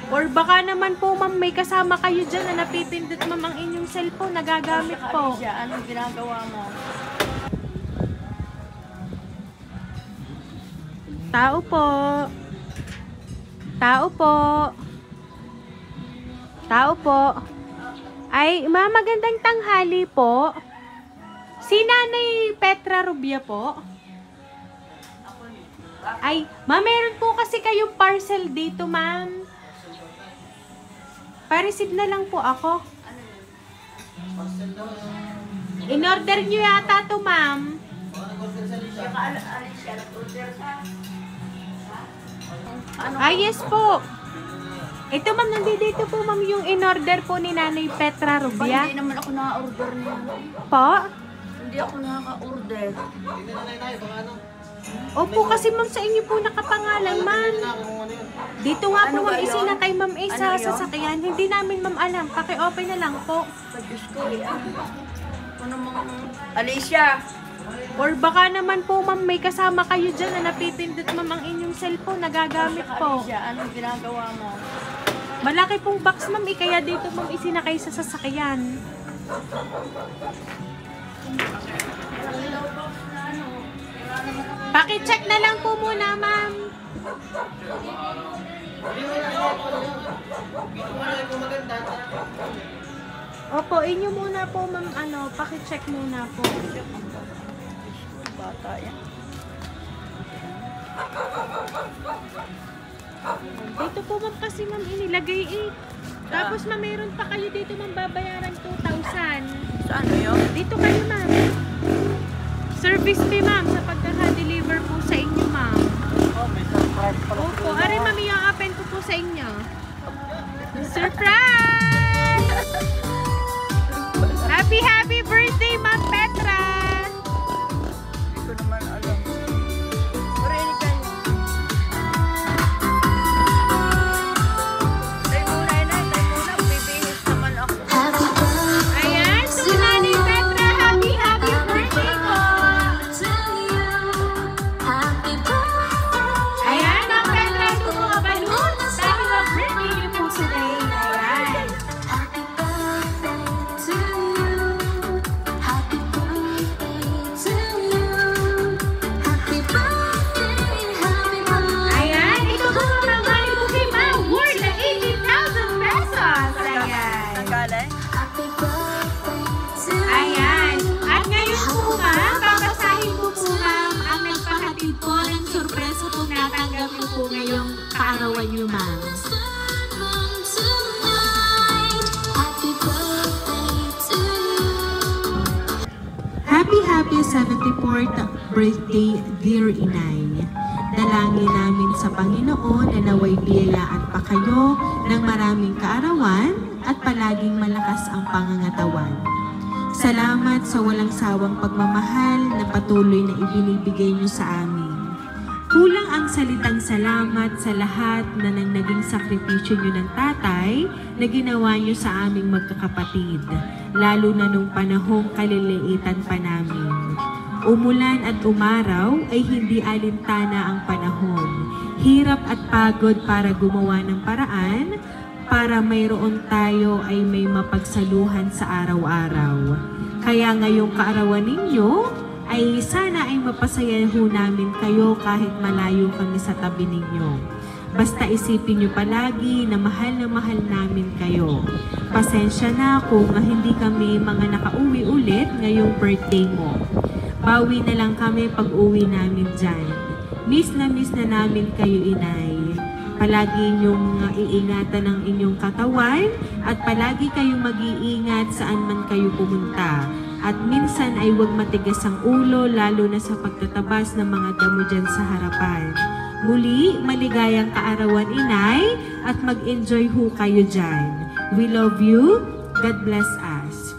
Or baka naman po, ma'am, may kasama kayo dyan na napipindot, ma'am, ang inyong cellphone, nagagamit po. Anong ginagawa mo? Tao po. Tao po. Tao po. Ay, ma'am, magandang tanghali po. Si Nanay Petra Rubia po. Ay, ma'am, meron po kasi kayong parcel dito, ma'am. Pa-receive na lang po ako. In-order nyo yata to, ma'am. Yes po. Ito, ma'am, nandito po, ma'am, yung in-order po ni Nanay Petra Rubia. Hindi naman ako naka-order niya. Po? Hindi ako nakaka-order. Opo, kasi ma'am, sa inyo po nakapangalan, ma'am. Dito nga po, ma'am, isina kay ma'am A sa sasakyan. Hindi namin, ma'am, alam. Paki-open na lang po. Diyos ko, ano mga Alicia? Or baka naman po, ma'am, may kasama kayo dyan na napipindot, ma'am, ang inyong cellphone, nagagamit po. Alicia, anong ginagawa mo? Malaki pong box, ma'am, kaya dito, ma'am, isinakay sa sasakyan. Paki-check na lang po muna, ma'am. Opo, inyo muna po, ma'am, paki-check muna po. Bata yan. Dito po, ma'am, kasi, ma'am, inilagay eh. Tapos, ma'am, meron pa kayo dito, ma'am, babayaran 2,000. Saan yun? Dito kayo, ma'am. Service fee, ma'am, sa pagkaka-deliver po sa inyo, ma'am. Opo, aray, ma'am, i-open ko po sa inyo. Surprise! Happy birthday, Ma'am Petra! Hindi ko naman alam. Marinig kayo. Tayo muna. Bibihis naman ako. Ayan, so Nanay Petra, happy birthday po! Ayan, Ma'am Petra, ito mga balloons. Dahil ang birthday niyo po today. Ayan. Ayan, ito po mga galing po kay Ma'am, worth na 80,000 pesos. Ayan. Nagaling? Ayan. At ngayon po, ma'am, papasahin ko po, ma'am, ang nagpahatid po ng sorpresa po natanggap niyo po ngayong kaarawan niyo, ma'am. Happy 74th birthday, dear Inay. Dalangin namin sa Panginoon na naway biyalaan pa kayo ng maraming kaarawan at palaging malakas ang pangangatawan. Salamat sa walang sawang pagmamahal na patuloy na ibinibigay niyo sa amin. Kulang ang salitang salamat sa lahat na nang naging sakripisyo niyo ng tatay na ginawa niyo sa aming magkakapatid, lalo na nung panahong kaliliitan pa namin. Umulan at umaraw ay hindi alintana ang panahon. Hirap at pagod para gumawa ng paraan para mayroon tayo ay may mapagsaluhan sa araw-araw. Kaya ngayong kaarawan ninyo ay sana ay mapasaya ho namin kayo kahit malayo kami sa tabi ninyo. Basta isipin nyo palagi na mahal namin kayo. Pasensya na kung hindi kami mga nakauwi ulit ngayong birthday mo. Bawi na lang kami pag uwi namin dyan. Miss na namin kayo, Inay. Palagi inyong iingatan ang inyong katawan at palagi kayong mag-iingat saan man kayo pumunta. At minsan ay huwag matigas ang ulo lalo na sa pagtatabas ng mga damo dyan sa harapan. Muli, maligayang kaarawan, Inay, at mag-enjoy ho kayo dyan. We love you. God bless us.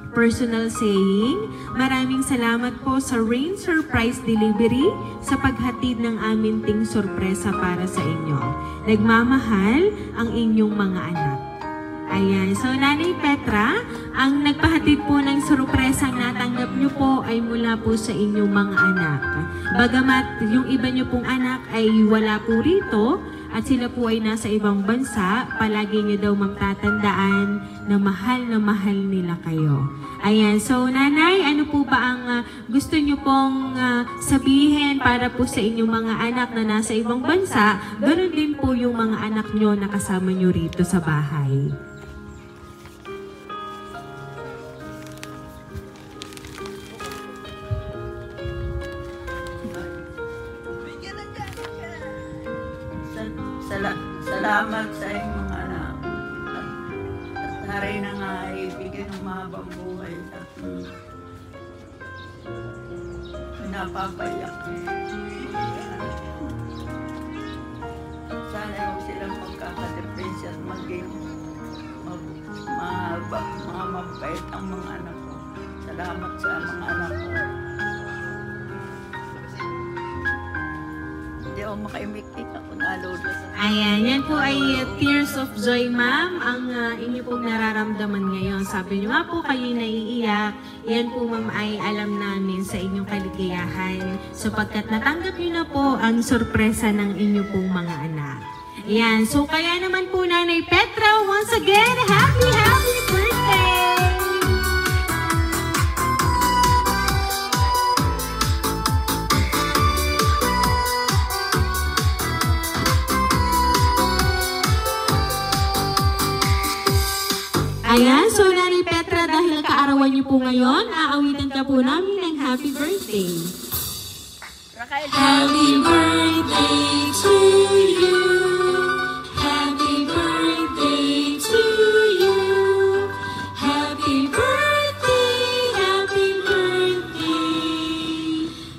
Personal saying, maraming salamat po sa Rain Surprise Delivery sa paghatid ng amin ting sorpresa para sa inyo. Nagmamahal ang inyong mga anak. Ayan, so Nanay Petra, ang nagpahatid po ng sorpresang natanggap nyo po ay mula po sa inyong mga anak. Bagamat yung iba nyo pong anak ay wala po rito, at sila po ay nasa ibang bansa, palagi niyo daw magtatandaan na mahal nila kayo. Ayan, so nanay, ano po ba ang gusto niyo pong sabihin para po sa inyong mga anak na nasa ibang bansa? Ganun din po yung mga anak niyo na kasama niyo rito sa bahay. Salamat sa iyong mga anak. At naray na nga ibigay ng mahabang buhay at pinapapayak. Sana yung silang magkakadepresya at maging mga mabait ang mga anak ko. Salamat sa mga anak ko. Hindi ako makaimik-ik ako nalolo sa... Ayan, yan po ay tears of joy, ma'am, ang inyo pong nararamdaman ngayon. Sabi niyo nga po kayo naiiyak, yan po ma'am ay alam namin sa inyong kaligayahan sapagkat natanggap niyo na po ang sorpresa ng inyo pong mga anak. Ayan, so kaya naman po Nanay Petra, once again, happy birthday! Ayan, so Nanay Petra, dahil kaarawan niyo po ngayon, aawitan ka po namin ng happy birthday. Happy birthday to you. Happy birthday to you. Happy birthday, happy birthday.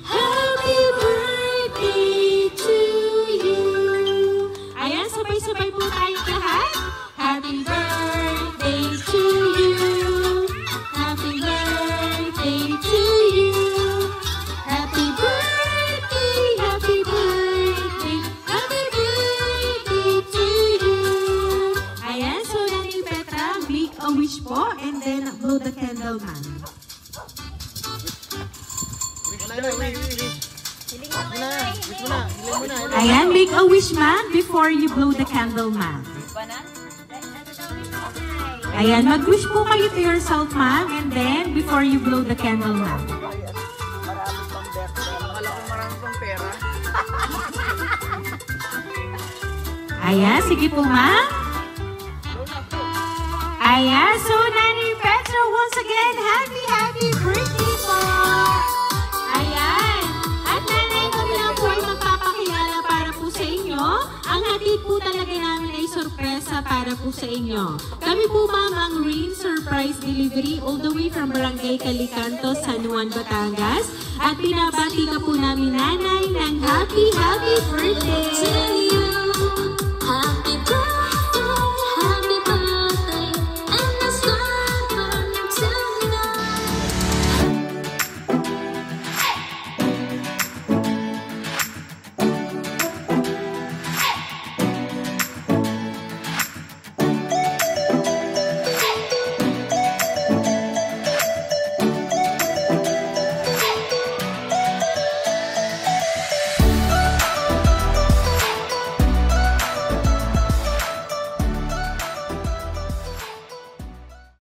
Happy birthday to you. Ayan, sabay-sabay po tayong lahat. Happy birthday to you. Happy birthday to you. Happy birthday, happy birthday, happy birthday to you. Ayan, so Nanay Petra, make a wish po and then blow the candle, ma'am. Ayan, make a wish, ma'am, before you blow the candle, ma'am. Ayan, mag-wish po kayo to yourself, ma'am, and then before you blow the candle, ma'am. Marami pang pera. Ayan, sige po, ma'am. Ayan, so Nanay Petra, once again, happy birthday po! Ayan, at nanay, kami lang po ay magpapakilala para po sa inyo. Ang hatid po talaga namin ay sorpresa para po sa inyo. Kami po ma'am ang Rain Surprise Delivery all the way from Barangay Calicanto, San Juan, Batangas. At pinabati ka po namin nanay ng happy birthday to you!